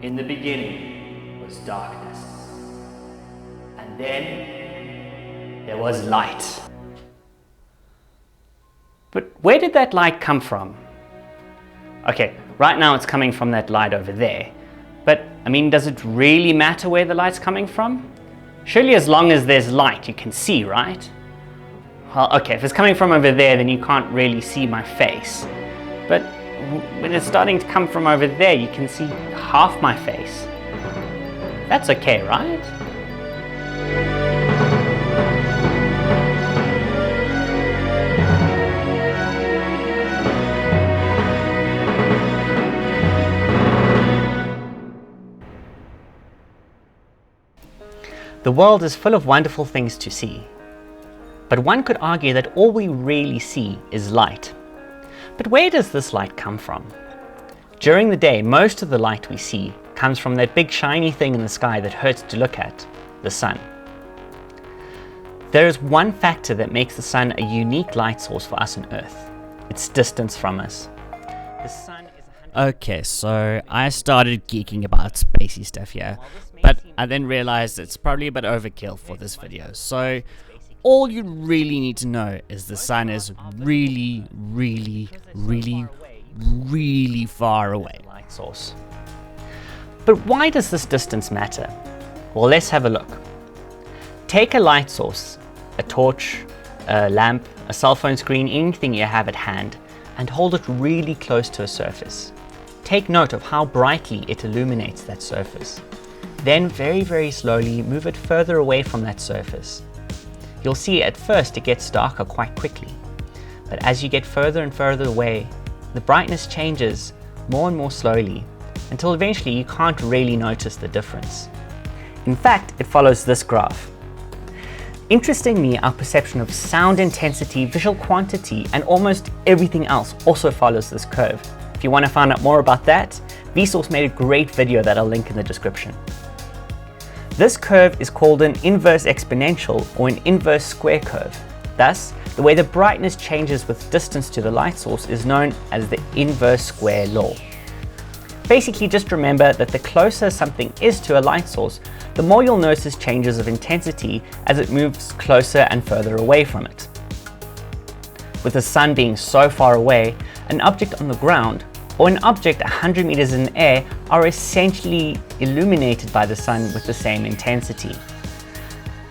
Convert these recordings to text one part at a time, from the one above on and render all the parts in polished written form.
In the beginning was darkness, and then there was light. But where did that light come from? Okay, right now it's coming from that light over there. But, I mean, does it really matter where the light's coming from? Surely as long as there's light, you can see, right? Well, okay, if it's coming from over there, then you can't really see my face. But when it's starting to come from over there, you can see half my face. That's okay, right? The world is full of wonderful things to see. But one could argue that all we really see is light. But where does this light come from? During the day, most of the light we see comes from that big shiny thing in the sky that hurts to look at, the sun. There is one factor that makes the sun a unique light source for us on Earth. Its distance from us. The sun is Okay, so I started geeking about spacey stuff here, but I then realized it's probably a bit overkill for this video. So all you really need to know is the sun is really, really, really, really far away. light source. But why does this distance matter? Well, let's have a look. Take a light source, a torch, a lamp, a cell phone screen, anything you have at hand, and hold it really close to a surface. Take note of how brightly it illuminates that surface. Then very, very slowly move it further away from that surface. You'll see at first it gets darker quite quickly, but as you get further and further away, the brightness changes more and more slowly until eventually you can't really notice the difference. In fact, it follows this graph. Interestingly, our perception of sound intensity, visual quantity, and almost everything else also follows this curve. If you want to find out more about that, Vsauce made a great video that I'll link in the description. This curve is called an inverse exponential or an inverse square curve. Thus, the way the brightness changes with distance to the light source is known as the inverse square law. Basically, just remember that the closer something is to a light source, the more you'll notice changes of intensity as it moves closer and further away from it. With the sun being so far away, an object on the ground or an object 100 meters in the air are essentially illuminated by the sun with the same intensity.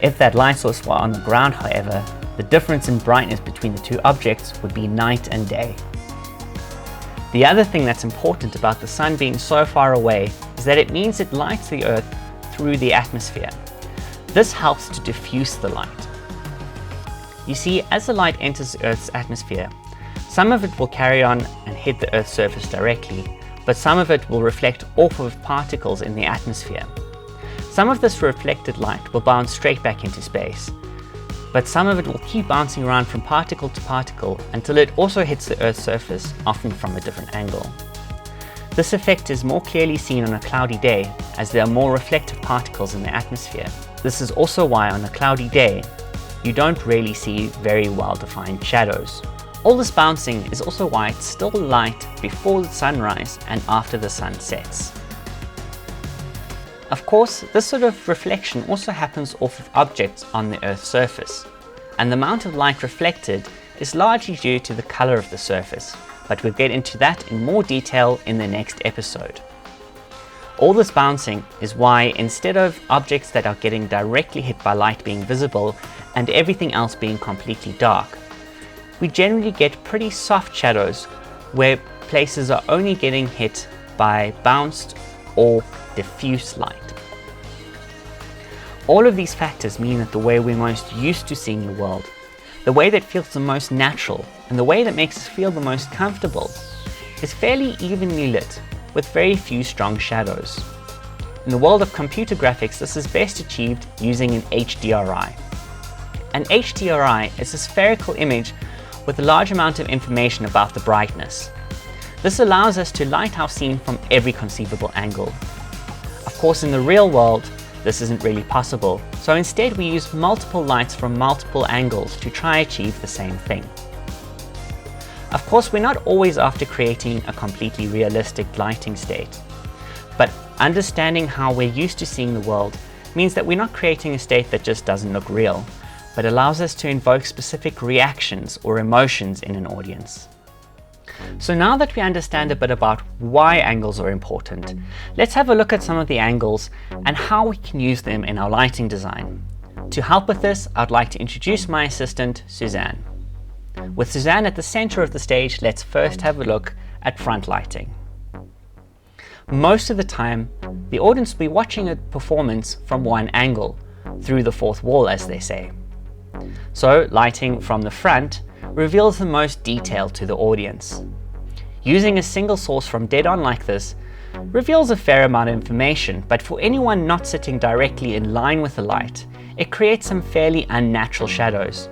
If that light source were on the ground, however, the difference in brightness between the two objects would be night and day. The other thing that's important about the sun being so far away is that it means it lights the Earth through the atmosphere. This helps to diffuse the light. You see, as the light enters the Earth's atmosphere, some of it will carry on and hit the Earth's surface directly, but some of it will reflect off of particles in the atmosphere. Some of this reflected light will bounce straight back into space, but some of it will keep bouncing around from particle to particle until it also hits the Earth's surface, often from a different angle. This effect is more clearly seen on a cloudy day, as there are more reflective particles in the atmosphere. This is also why on a cloudy day, you don't really see very well-defined shadows. All this bouncing is also why it's still light before the sunrise and after the sun sets. Of course, this sort of reflection also happens off of objects on the Earth's surface, and the amount of light reflected is largely due to the color of the surface, but we'll get into that in more detail in the next episode. All this bouncing is why instead of objects that are getting directly hit by light being visible and everything else being completely dark, we generally get pretty soft shadows where places are only getting hit by bounced or diffuse light. All of these factors mean that the way we're most used to seeing the world, the way that feels the most natural, and the way that makes us feel the most comfortable, is fairly evenly lit with very few strong shadows. In the world of computer graphics, this is best achieved using an HDRI. An HDRI is a spherical image with a large amount of information about the brightness. This allows us to light our scene from every conceivable angle. Of course, in the real world, this isn't really possible, so instead we use multiple lights from multiple angles to try achieve the same thing. Of course, we're not always after creating a completely realistic lighting state, but Understanding how we're used to seeing the world means that we're not creating a state that just doesn't look real, but allows us to invoke specific reactions or emotions in an audience. So now that we understand a bit about why angles are important, let's have a look at some of the angles and how we can use them in our lighting design. To help with this, I'd like to introduce my assistant, Suzanne. With Suzanne at the center of the stage, let's first have a look at front lighting. Most of the time, the audience will be watching a performance from one angle, through the fourth wall, as they say. So lighting from the front reveals the most detail to the audience. Using a single source from dead on like this reveals a fair amount of information, but for anyone not sitting directly in line with the light, it creates some fairly unnatural shadows.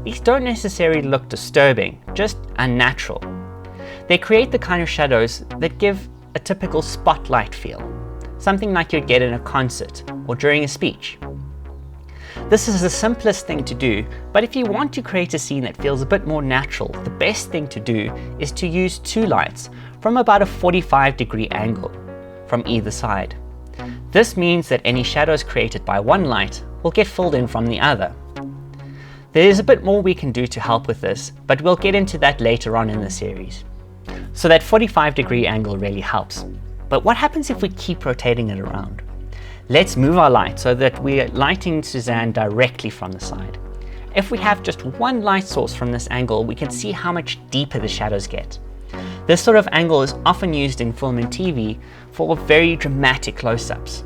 These don't necessarily look disturbing, just unnatural. They create the kind of shadows that give a typical spotlight feel, something like you'd get in a concert or during a speech. This is the simplest thing to do, but if you want to create a scene that feels a bit more natural, the best thing to do is to use two lights from about a 45-degree angle from either side. This means that any shadows created by one light will get filled in from the other. There is a bit more we can do to help with this, but we'll get into that later on in the series. So that 45-degree angle really helps. But what happens if we keep rotating it around? Let's move our light so that we're lighting Suzanne directly from the side. If we have just one light source from this angle, we can see how much deeper the shadows get. This sort of angle is often used in film and TV for very dramatic close-ups.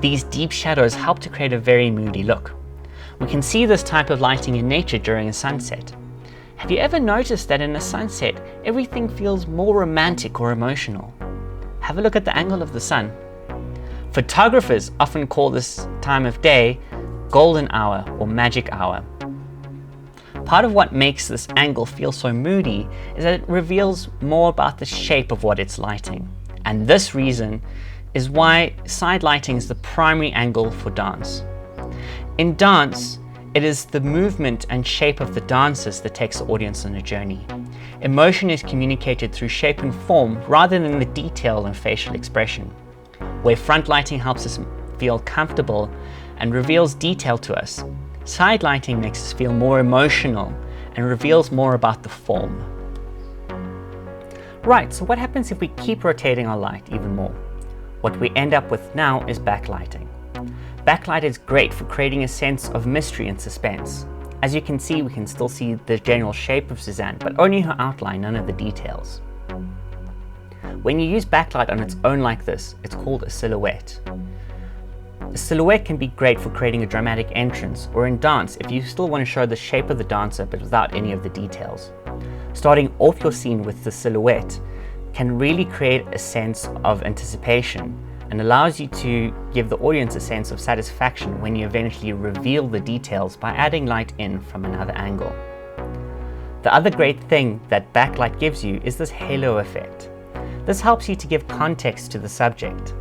These deep shadows help to create a very moody look. We can see this type of lighting in nature during a sunset. Have you ever noticed that in a sunset, everything feels more romantic or emotional? Have a look at the angle of the sun. Photographers often call this time of day golden hour or magic hour. Part of what makes this angle feel so moody is that it reveals more about the shape of what it's lighting. And this reason is why side lighting is the primary angle for dance. In dance, it is the movement and shape of the dancers that takes the audience on a journey. Emotion is communicated through shape and form rather than the detail and facial expression. Where front lighting helps us feel comfortable and reveals detail to us, side lighting makes us feel more emotional and reveals more about the form. Right, so what happens if we keep rotating our light even more? What we end up with now is backlighting. Backlight is great for creating a sense of mystery and suspense. As you can see, we can still see the general shape of Suzanne, but only her outline, none of the details. When you use backlight on its own like this, it's called a silhouette. A silhouette can be great for creating a dramatic entrance, or in dance if you still want to show the shape of the dancer but without any of the details. Starting off your scene with the silhouette can really create a sense of anticipation and allows you to give the audience a sense of satisfaction when you eventually reveal the details by adding light in from another angle. The other great thing that backlight gives you is this halo effect. This helps you to give context to the subject.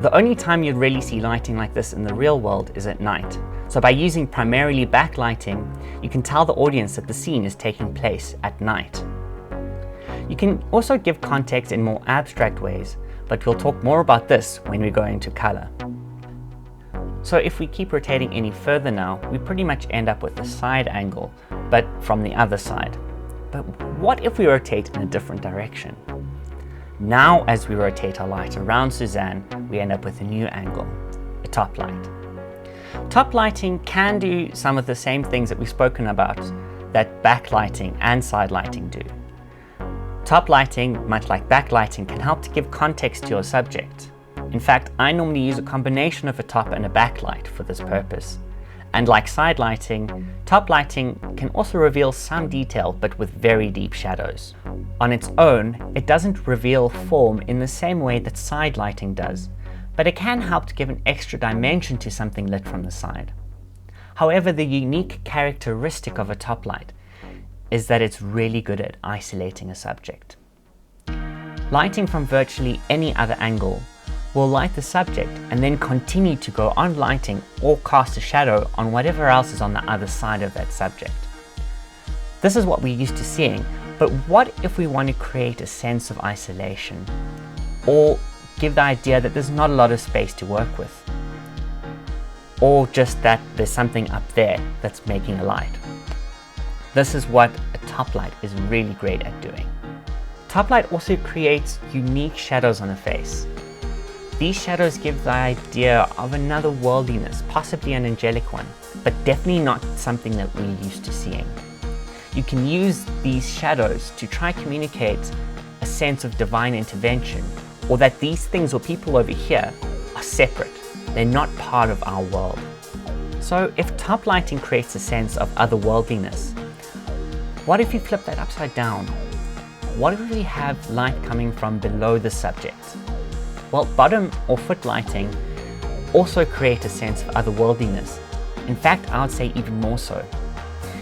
The only time you'd really see lighting like this in the real world is at night. So by using primarily backlighting, you can tell the audience that the scene is taking place at night. You can also give context in more abstract ways, but we'll talk more about this when we go into color. So if we keep rotating any further now, we pretty much end up with a side angle, but from the other side. But what if we rotate in a different direction? Now, as we rotate our light around Suzanne, we end up with a new angle, a top light. Top lighting can do some of the same things that we've spoken about that backlighting and side lighting do. Top lighting, much like backlighting, can help to give context to your subject. In fact, I normally use a combination of a top and a backlight for this purpose. And like side lighting, top lighting can also reveal some detail but with very deep shadows. On its own, it doesn't reveal form in the same way that side lighting does, but it can help to give an extra dimension to something lit from the side. However, the unique characteristic of a top light is that it's really good at isolating a subject. Lighting from virtually any other angle will light the subject and then continue to go on lighting or cast a shadow on whatever else is on the other side of that subject. This is what we're used to seeing, but what if we want to create a sense of isolation or give the idea that there's not a lot of space to work with, or just that there's something up there that's making a light. This is what a top light is really great at doing. Top light also creates unique shadows on a face. These shadows give the idea of another worldliness, possibly an angelic one, but definitely not something that we're used to seeing. You can use these shadows to try to communicate a sense of divine intervention, or that these things or people over here are separate. They're not part of our world. So if top lighting creates a sense of otherworldliness, what if you flip that upside down? What if we have light coming from below the subject? Well, bottom or foot lighting also create a sense of otherworldliness. In fact, I would say even more so.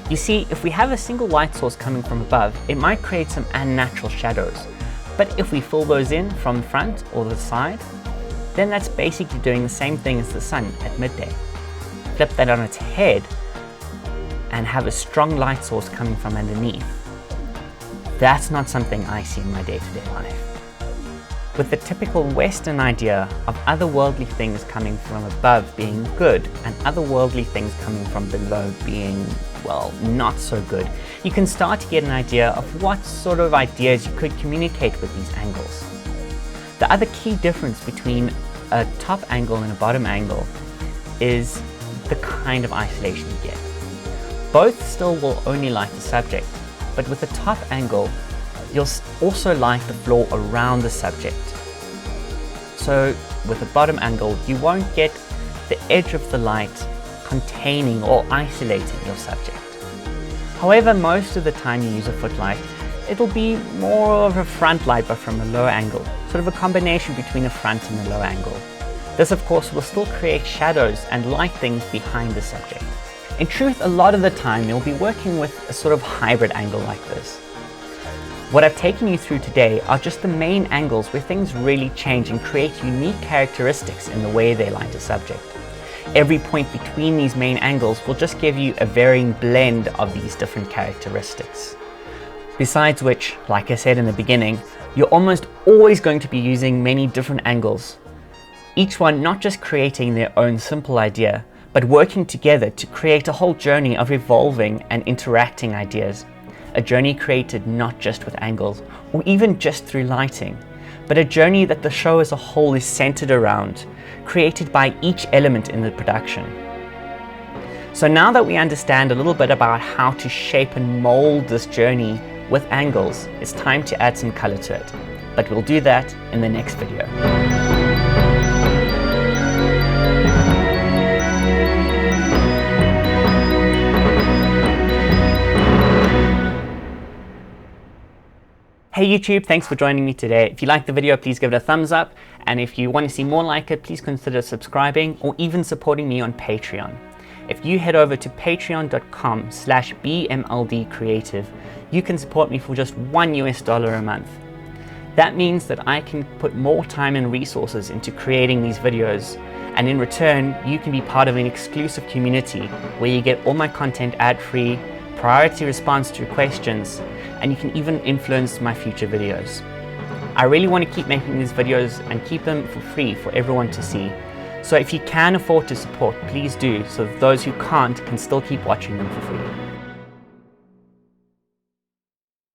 You see, if we have a single light source coming from above, it might create some unnatural shadows. But if we fill those in from the front or the side, then that's basically doing the same thing as the sun at midday. Flip that on its head and have a strong light source coming from underneath. That's not something I see in my day-to-day life. With the typical Western idea of otherworldly things coming from above being good and otherworldly things coming from below being, well, not so good, you can start to get an idea of what sort of ideas you could communicate with these angles. The other key difference between a top angle and a bottom angle is the kind of isolation you get. Both still will only light the subject, but with the top angle, you'll also light the floor around the subject. So with the bottom angle, you won't get the edge of the light containing or isolating your subject. However, most of the time you use a footlight, it'll be more of a front light but from a low angle, sort of a combination between a front and a low angle. This of course will still create shadows and light things behind the subject. In truth, a lot of the time you'll be working with a sort of hybrid angle like this. What I've taken you through today are just the main angles where things really change and create unique characteristics in the way they light a subject. Every point between these main angles will just give you a varying blend of these different characteristics. Besides which, like I said in the beginning, you're almost always going to be using many different angles, each one not just creating their own simple idea, but working together to create a whole journey of evolving and interacting ideas. A journey created not just with angles, or even just through lighting, but a journey that the show as a whole is centered around, created by each element in the production. So now that we understand a little bit about how to shape and mold this journey with angles, it's time to add some color to it. But we'll do that in the next video. Hey YouTube, thanks for joining me today. If you liked the video, please give it a thumbs up. And if you want to see more like it, please consider subscribing or even supporting me on Patreon. If you head over to patreon.com/BMLD you can support me for just $1 a month. That means that I can put more time and resources into creating these videos. And in return, you can be part of an exclusive community where you get all my content ad-free, priority response to questions, and you can even influence my future videos. I really want to keep making these videos and keep them for free for everyone to see. So if you can afford to support, please do, so that those who can't can still keep watching them for free.